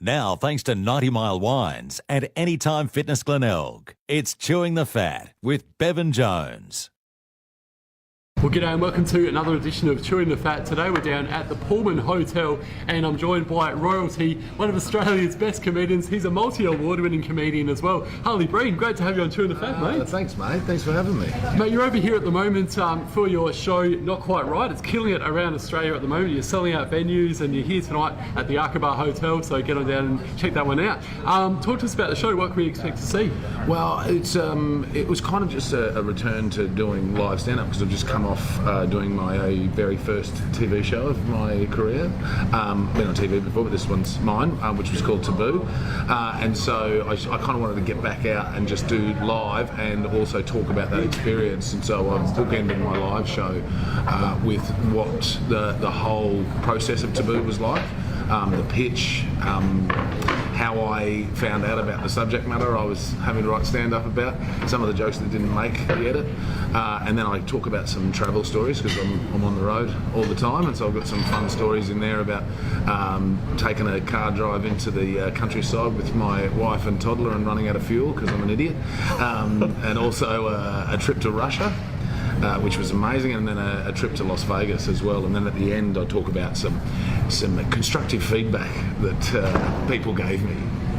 Now, thanks to 90 Mile Wines and Anytime Fitness Glenelg, it's Chewing the Fat with Bevan Jones. Well, g'day and welcome to another edition of Chewing the Fat. Today we're down at the Pullman Hotel and I'm joined by royalty, one of Australia's best comedians. He's a multi-award winning comedian as well. Harley Breen, great to have you on Chewing the Fat, mate. Thanks, mate. Thanks for having me. Mate, you're over here at the moment for your show, Not Quite Right. It's killing it around Australia at the moment. You're selling out venues and you're here tonight at the Bar Hotel, so get on down and check that one out. Talk to us about the show. What can we expect to see? Well, it was kind of just a return to doing live stand-up because I've just come off doing my very first TV show of my career. Been on TV before, but this one's mine, which was called Taboo. And so I kind of wanted to get back out and just do live and also talk about that experience. And so I've bookended my live show with what the whole process of Taboo was like. The pitch, how I found out about the subject matter I was having to write stand-up about, some of the jokes that didn't make the edit, and then I talk about some travel stories because I'm on the road all the time, and so I've got some fun stories in there about taking a car drive into the countryside with my wife and toddler and running out of fuel because I'm an idiot, and also a trip to Russia. Which was amazing, and then a trip to Las Vegas as well. And then at the end, I talk about some constructive feedback that people gave me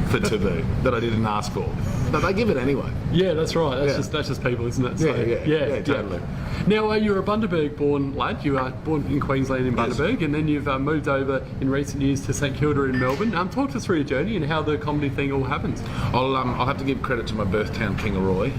for Taboo that I didn't ask for, but they give it anyway. Yeah, that's right. That's just people, isn't it? So, yeah, totally. Now, you're a Bundaberg-born lad. You are born in Queensland in Bundaberg, and then you've moved over in recent years to St Kilda in Melbourne. Talk to us through your journey and how the comedy thing all happened. I'll have to give credit to my birth town, Kingaroy,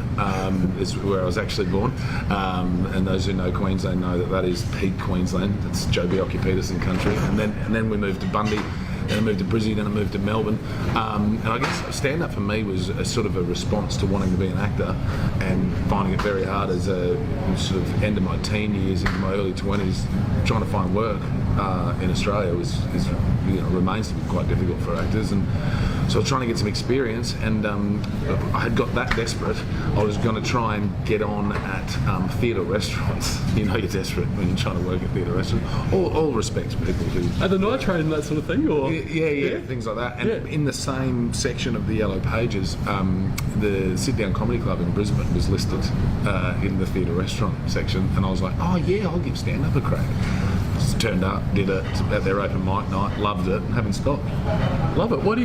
is where I was actually born. And those who know Queensland know that is peak Queensland. It's Joe Bjelke-Peterson country. And then we moved to Bundy. Then I moved to Brisbane, then I moved to Melbourne. And I guess stand-up for me was a sort of a response to wanting to be an actor and finding it very hard as a sort of end of my teen years into my early 20s, trying to find work in Australia remains to be quite difficult for actors. And so I was trying to get some experience, and I had got that desperate. I was going to try and get on at theatre restaurants. You know you're desperate when you're trying to work at theatre restaurants. All respect to people who... At the night train and that sort of thing? Or Yeah, things like that. And in the same section of the Yellow Pages, the Sit Down Comedy Club in Brisbane was listed in the theatre restaurant section, and I was like, oh yeah, I'll give stand-up a crack. Just turned up, did it at their open mic night, loved it, and haven't stopped. Love it. What do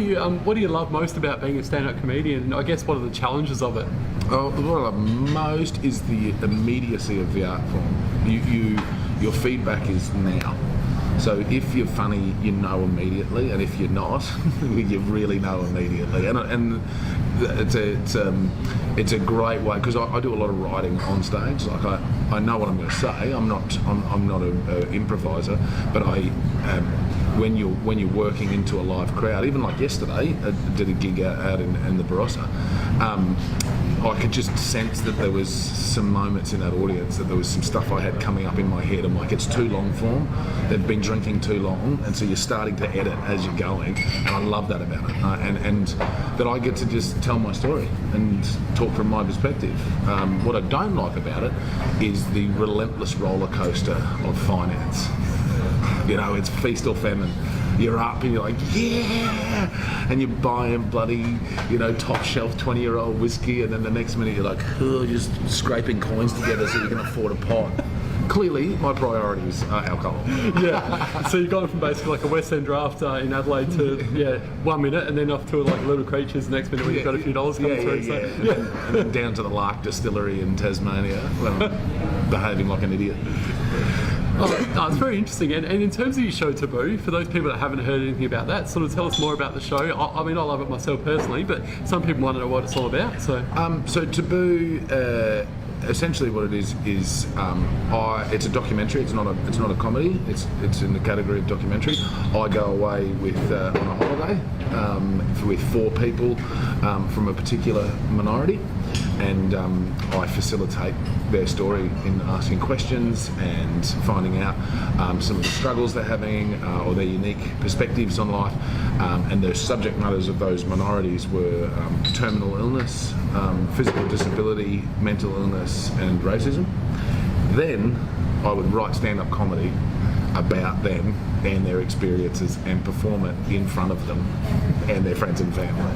you love most about being a stand-up comedian? I guess what are the challenges of it? Oh, what I love most is the immediacy of the art form. Your feedback is now. So if you're funny, you know immediately, and if you're not, you really know immediately. And it's a great way, because I do a lot of writing on stage. Like I know what I'm going to say. I'm not an improviser, but when you're working into a live crowd, even like yesterday, I did a gig out in the Barossa. I could just sense that there was some moments in that audience, that there was some stuff I had coming up in my head. I'm like, it's too long form. They've been drinking too long, and so you're starting to edit as you're going, and I love that about it. And that I get to just tell my story and talk from my perspective. What I don't like about it is the relentless roller coaster of finance. You know, it's feast or famine. You're up and you're like, yeah, and you're buying bloody, top shelf 20-year-old whiskey, and then the next minute you're like, just scraping coins together so you can afford a pot. Clearly, my priorities are alcohol. Yeah, so you've gone from basically like a West End draft in Adelaide to 1 minute, and then off to like Little Creatures the next minute when you've got a few dollars coming through. And then down to the Lark Distillery in Tasmania, behaving like an idiot. Oh, it's very interesting. And in terms of your show Taboo, for those people that haven't heard anything about that, sort of tell us more about the show. I mean, I love it myself personally, but some people want to know what it's all about. So Taboo, essentially what it is it's a documentary. It's not a comedy. It's in the category of documentary. I go away with on a holiday with 4 people from a particular minority, and I facilitate their story in asking questions and finding out some of the struggles they're having or their unique perspectives on life. And the subject matters of those minorities were terminal illness, physical disability, mental illness, and racism. Then I would write stand-up comedy about them and their experiences and perform it in front of them and their friends and family.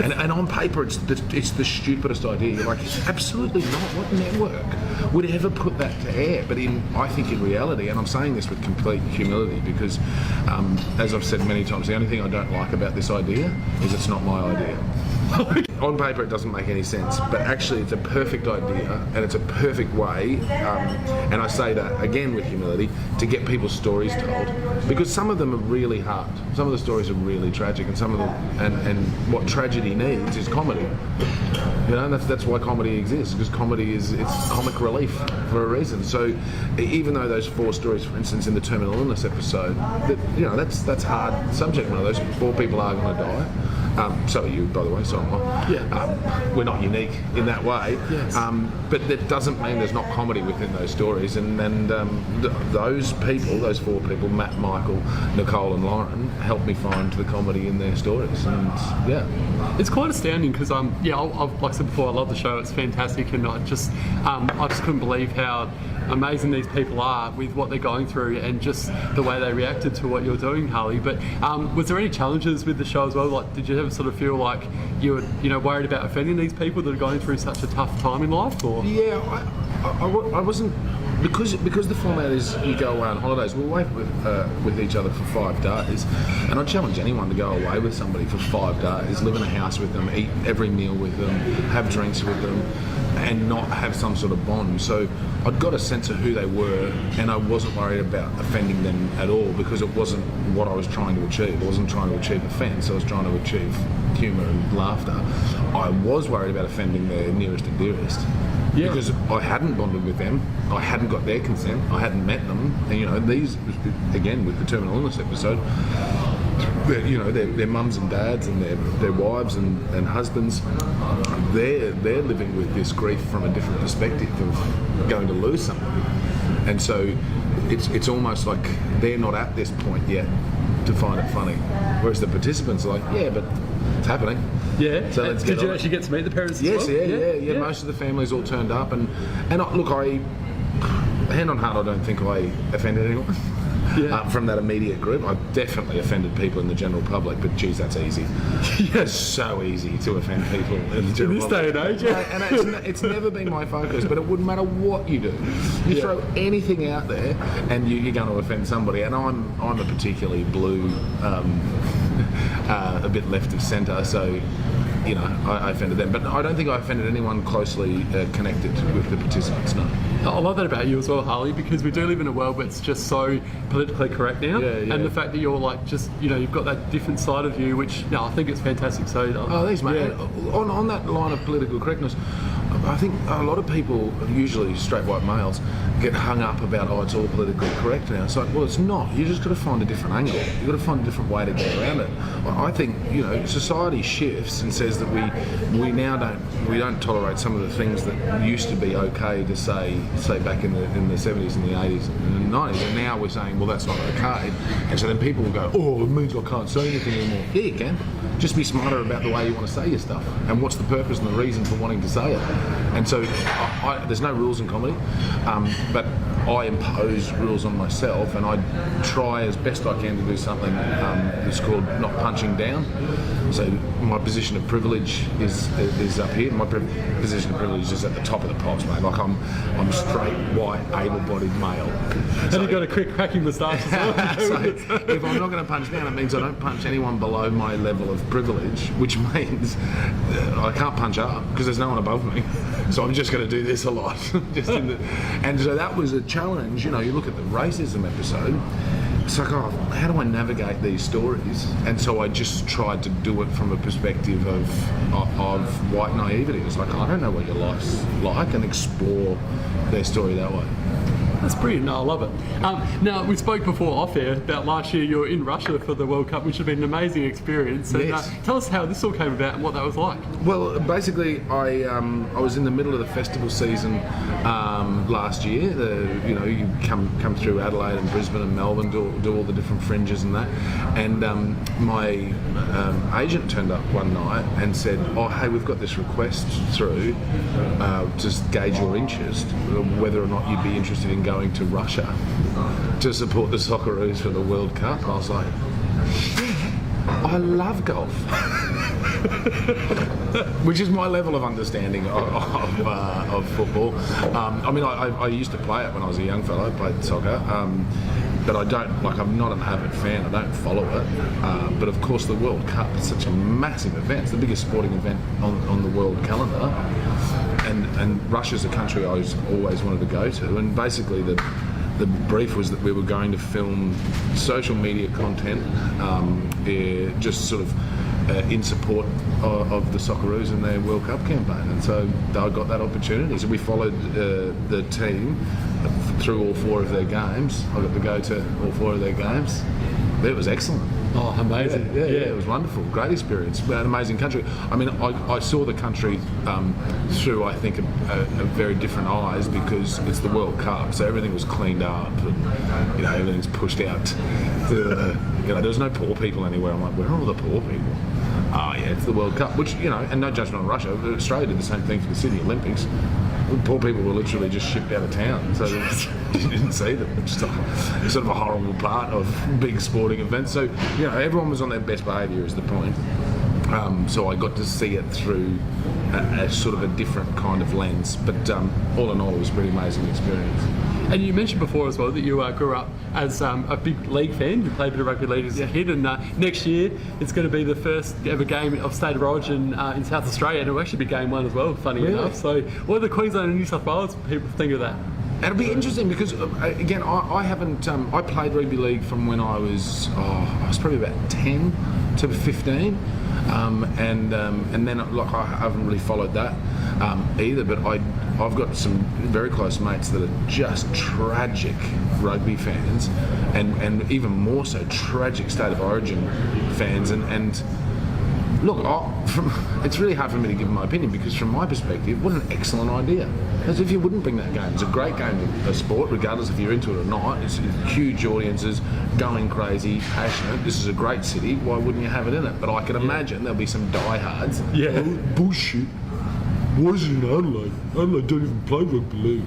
And on paper, it's the stupidest idea. You're like, absolutely not. What network would ever put that to air? But I think in reality, and I'm saying this with complete humility because, as I've said many times, the only thing I don't like about this idea is it's not my idea. On paper it doesn't make any sense, but actually it's a perfect idea and it's a perfect way, and I say that again with humility, to get people's stories told, because some of them are really hard, some of the stories are really tragic, and some of them, and what tragedy needs is comedy. You know, and that's why comedy exists, because comedy it's comic relief for a reason. So even though those 4 stories, for instance, in the terminal illness episode, that's hard subject matter. Those 4 people are going to die. So are you, by the way, so am I. Yeah. We're not unique in that way. Yes. But that doesn't mean there's not comedy within those stories. And those people, those 4 people, Matt, Michael, Nicole and Lauren, helped me find the comedy in their stories. And yeah. It's quite astounding because, like I said before, I love the show. It's fantastic, and I just couldn't believe how amazing these people are with what they're going through and just the way they reacted to what you're doing, Harley. But was there any challenges with the show as well? Like, did you ever sort of feel like you were, worried about offending these people that are going through such a tough time in life? Or yeah, I wasn't. Because the format is you go away on holidays, we're away with each other for 5 days, and I challenge anyone to go away with somebody for 5 days, live in a house with them, eat every meal with them, have drinks with them, and not have some sort of bond. So I'd got a sense of who they were, and I wasn't worried about offending them at all, because it wasn't what I was trying to achieve. I wasn't trying to achieve offence, I was trying to achieve humour and laughter. I was worried about offending their nearest and dearest. Yeah. Because I hadn't bonded with them, I hadn't got their consent, I hadn't met them, and these, again with the terminal illness episode, their mums and dads and their wives and husbands, they're living with this grief from a different perspective of going to lose somebody, and so it's almost like they're not at this point yet to find it funny, whereas the participants are like, yeah, but it's happening. Yeah. So let's did you actually get to meet the parents? Yes. As well? Yeah. Most of the families all turned up, and I hand on heart, I don't think I offended anyone. Yeah. From that immediate group. I definitely offended people in the general public, but geez, that's easy. It's so easy to offend people in the general public. Day and age, yeah. And it's never been my focus, but it wouldn't matter what you do. You throw anything out there and you're going to offend somebody, and I'm a particularly blue, a bit left of centre, so I offended them, but I don't think I offended anyone closely connected with the participants, no. I love that about you as well, Harley, because we do live in a world where it's just so politically correct now, and the fact that you're like just, you've got that different side of you, which, I think it's fantastic. So, thanks, mate. Yeah. On that line of political correctness, I think a lot of people, usually straight white males, get hung up about, it's all politically correct now. It's like, well, it's not. You just got to find a different angle. You've got to find a different way to get around it. I think, society shifts and says that we now don't tolerate some of the things that used to be okay to say back in the 70s and the 80s and the 90s, and now we're saying, well, that's not okay. And so then people will go, oh, it means I can't say anything anymore. Yeah, you can. Just be smarter about the way you want to say your stuff, and what's the purpose and the reason for wanting to say it. And so there's no rules in comedy, but I impose rules on myself, and I try as best I can to do something that's called not punching down. So my position of privilege is up here. My position of privilege is at the top of the pops, mate. Like I'm straight, white, able-bodied male. And you've got a quick cracking moustache as well. So if I'm not going to punch down, it means I don't punch anyone below my level of privilege, which means I can't punch up because there's no one above me. So I'm just going to do this a lot. And so that was a challenge. You look at the racism episode. It's like, how do I navigate these stories? And so I just tried to do it from a perspective of white naivety. It's like, I don't know what your life's like, and explore their story that way. That's brilliant. No, I love it. Now, we spoke before off air about last year you were in Russia for the World Cup, which had been an amazing experience. And, yes. Tell us how this all came about and what that was like. Well, basically, I was in the middle of the festival season last year. You come through Adelaide and Brisbane and Melbourne, do all the different fringes and that. And my agent turned up one night and said, oh, hey, we've got this request through to gauge your interest, whether or not you'd be interested in going to Russia to support the Socceroos for the World Cup. I was like, I love golf. Which is my level of understanding of football. I mean, I used to play it when I was a young fellow. I played soccer, but I don't, like, I'm not an avid fan. I don't follow it. But of course, the World Cup is such a massive event. It's the biggest sporting event on the world calendar. And Russia's a country I always wanted to go to. And basically, the brief was that we were going to film social media content, just sort of in support of the Socceroos and their World Cup campaign, and so I got that opportunity. So we followed the team through all 4 of their games. I got to go to all 4 of their games. It was excellent. Oh, amazing. Yeah, it was wonderful. Great experience. An amazing country. I mean, I saw the country through, I think, a very different eyes, because it's the World Cup, so everything was cleaned up and, you know, everything's pushed out. You know, there was no poor people anywhere. I'm like, where are all the poor people? Oh, yeah, it's the World Cup, which, you know, and no judgment on Russia, but Australia did the same thing for the Sydney Olympics. Poor people were literally just shipped out of town, so you didn't see them. It's just sort of a horrible part of big sporting events. So, you know, everyone was on their best behaviour is the point. So I got to see it through a sort of a different kind of lens. But all in all, it was a pretty amazing experience. And you mentioned before as well that you grew up as a big league fan. You played a bit of rugby league as a kid, and next year it's going to be the first ever game of State of Origin in South Australia, and it'll actually be game 1 as well, funny enough. So what do the Queensland and New South Wales people think of that? It'll be interesting because, again, I haven't. I played rugby league from when I was probably about 10 to 15, and then, like, I haven't really followed that either. But I've got some very close mates that are just tragic rugby fans, and even more so tragic State of Origin fans, and look, it's really hard for me to give my opinion, because from my perspective, what an excellent idea. As if you wouldn't bring that game. It's a great game of sport, regardless if you're into it or not. It's huge audiences, going crazy, passionate. This is a great city. Why wouldn't you have it in it? But I can imagine there'll be some diehards. Yeah. Oh, bullshit. Why is it in Adelaide? Adelaide don't even play rugby league.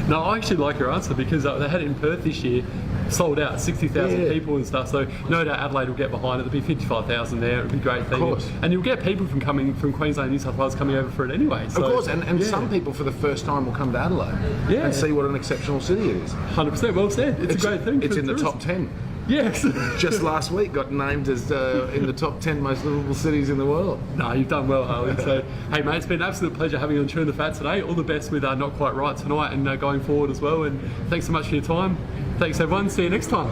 No, I actually like your answer, because they had it in Perth this year, sold out, 60,000 people and stuff, so no doubt Adelaide will get behind it. There'll be 55,000 there. It'll be a great thing. Of course. And you'll get people from Queensland and New South Wales coming over for it anyway. So, of course, and some people for the first time will come to Adelaide and see what an exceptional city it is. 100%, well said. It's a great thing. It's in the top 10. Yes. Just last week got named as in the top 10 most livable cities in the world. No, you've done well, Harley. So, hey mate, it's been an absolute pleasure having you on Chewing the Fat today. All the best with Not Quite Right tonight and going forward as well. And thanks so much for your time. Thanks everyone. See you next time.